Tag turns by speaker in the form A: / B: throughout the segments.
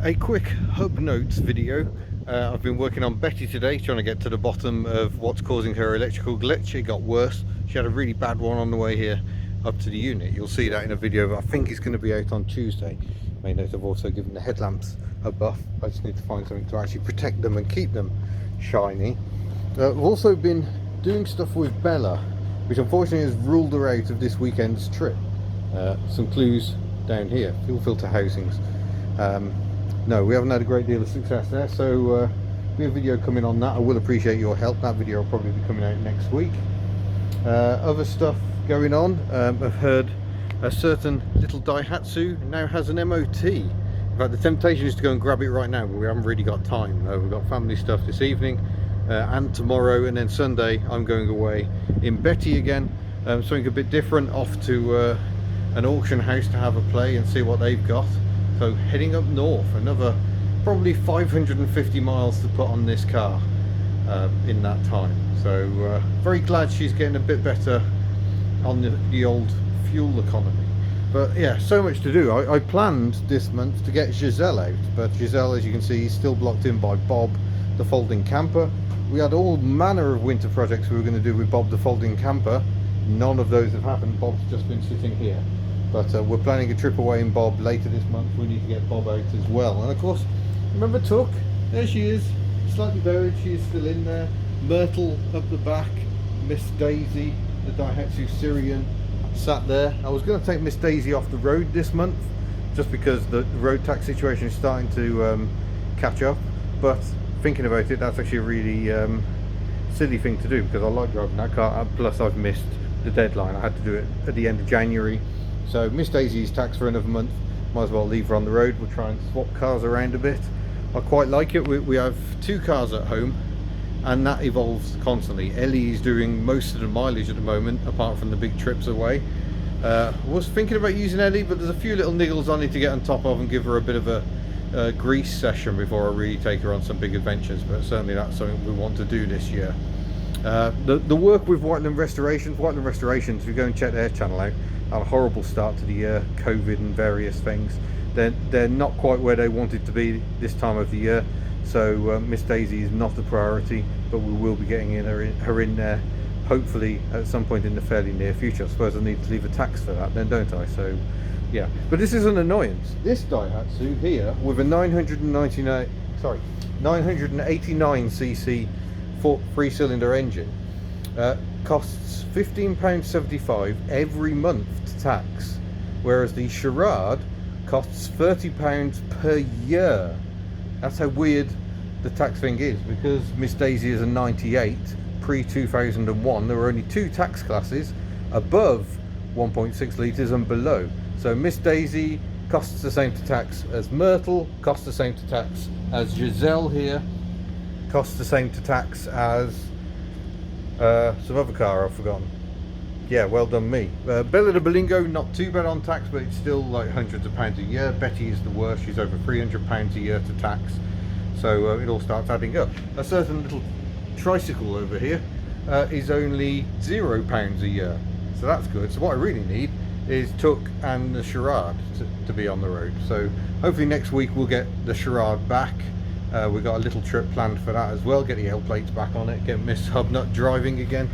A: A quick HubNut video. I've been working on Betty today, trying to get to the bottom of what's causing her electrical glitch. It got worse. She had a really bad one on the way here up to the unit. You'll see that in a video that I think is going to be out on Tuesday. You may note I've also given the headlamps a buff. I just need to find something to actually protect them and keep them shiny. We've also been doing stuff with Bella, which unfortunately has ruled her out of this weekend's trip. Some clues down here, fuel filter housings. No, we haven't had a great deal of success there, so we have a video coming on that. I will appreciate your help. That video will probably be coming out next week. Other stuff going on. I've heard a certain little Daihatsu now has an MOT. In fact, the temptation is to go and grab it right now, but we haven't really got time. We've got family stuff this evening and tomorrow, and then Sunday I'm going away in Betty again. Something a bit different, off to an auction house to have a play and see what they've got. So heading up north, another probably 550 miles to put on this car in that time. So very glad she's getting a bit better on the old fuel economy. But yeah, so much to do. I planned this month to get Giselle out, but Giselle, as you can see, is still blocked in by Bob the folding camper. We had all manner of winter projects we were going to do with Bob the folding camper. None of those have happened. Bob's just been sitting here. But we're planning a trip away in Bob later this month. We need to get Bob out as well. And of course, remember Took? There she is, slightly buried. She is still in there. Myrtle up the back. Miss Daisy, the Daihatsu Syrian, sat there. I was going to take Miss Daisy off the road this month, just because the road tax situation is starting to catch up. But thinking about it, that's actually a really silly thing to do, because I like driving that car. Plus, I've missed the deadline. I had to do it at the end of January. So Miss Daisy's taxed for another month. Might as well leave her on the road. We'll try and swap cars around a bit. I quite like it. We have two cars at home, and that evolves constantly. Ellie is doing most of the mileage at the moment, apart from the big trips away. Was thinking about using Ellie, but there's a few little niggles I need to get on top of and give her a bit of a grease session before I really take her on some big adventures. But certainly that's something we want to do this year. The work with Whiteland Restorations, if you go and check their channel out, had a horrible start to the year, COVID and various things. They're not quite where they wanted to be this time of the year, so Miss Daisy is not a priority, but we will be getting her in there hopefully at some point in the fairly near future. I suppose I need to leave a tax for that then, don't I? So yeah, but this is an annoyance. This Daihatsu here with a 989cc 3-cylinder engine costs £15.75 every month to tax, whereas the Charade costs £30 per year. That's how weird the tax thing is, because Miss Daisy is a 98 pre-2001. There were only two tax classes, above 1.6 litres and below. So Miss Daisy costs the same to tax as Myrtle, costs the same to tax as Giselle here, costs the same to tax as some other car I've forgotten. Yeah, well done me. Bella the Bolingo, not too bad on tax, but it's still like hundreds of pounds a year. Betty is the worst. She's over £300 a year to tax. So it all starts adding up. A certain little tricycle over here is only £0 a year. So that's good. So what I really need is Took and the Charade to be on the road. So hopefully next week we'll get the Charade back. We've got a little trip planned for that as well. Get the L plates back on it. Get Miss HubNut driving again.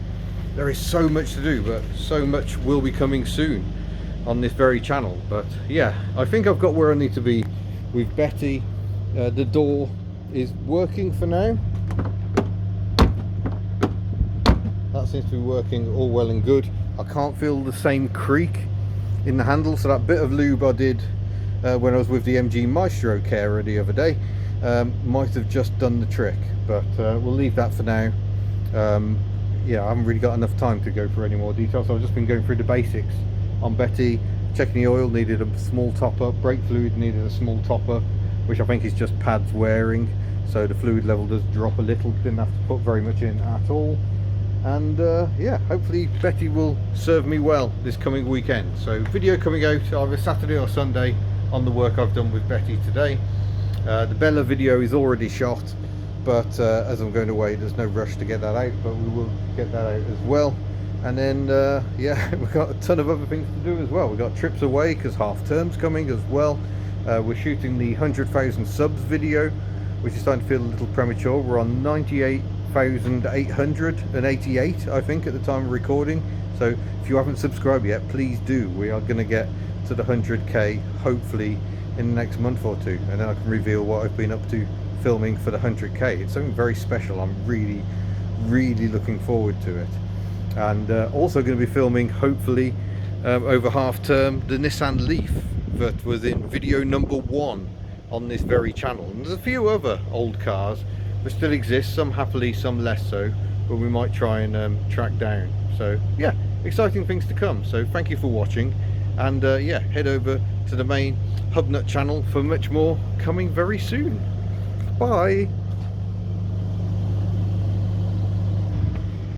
A: There is so much to do, but so much will be coming soon on this very channel. But yeah, I think I've got where I need to be with Betty. The door is working for now. That seems to be working all well and good. I can't feel the same creak in the handle, so that bit of lube I did when I was with the MG Maestro carer the other day might have just done the trick, but we'll leave that for now. Yeah, I haven't really got enough time to go through any more details, so I've just been going through the basics on Betty. Checking the oil, needed a small top up. Brake fluid needed a small top up, which I think is just pads wearing, so the fluid level does drop a little. Didn't have to put very much in at all. And yeah, hopefully Betty will serve me well this coming weekend. So video coming out either Saturday or Sunday on the work I've done with Betty today. The Bella video is already shot, but as I'm going away, there's no rush to get that out, but we will get that out as well. And then yeah, we've got a ton of other things to do as well. We've got trips away because half term's coming as well. We're shooting the 100,000 subs video, which is starting to feel a little premature. We're on 98,888, I think, at the time of recording. So if you haven't subscribed yet, please do. We are going to get to the 100k hopefully in the next month or two, and then I can reveal what I've been up to filming for the 100k. It's something very special. I'm really looking forward to it. And also going to be filming, hopefully, over half term, the Nissan Leaf that was in video number 1 on this very channel. And there's a few other old cars that still exist, some happily, some less so, but we might try and track down. So yeah, exciting things to come. So thank you for watching, and yeah, head over to the main HubNut channel for much more coming very soon. Bye.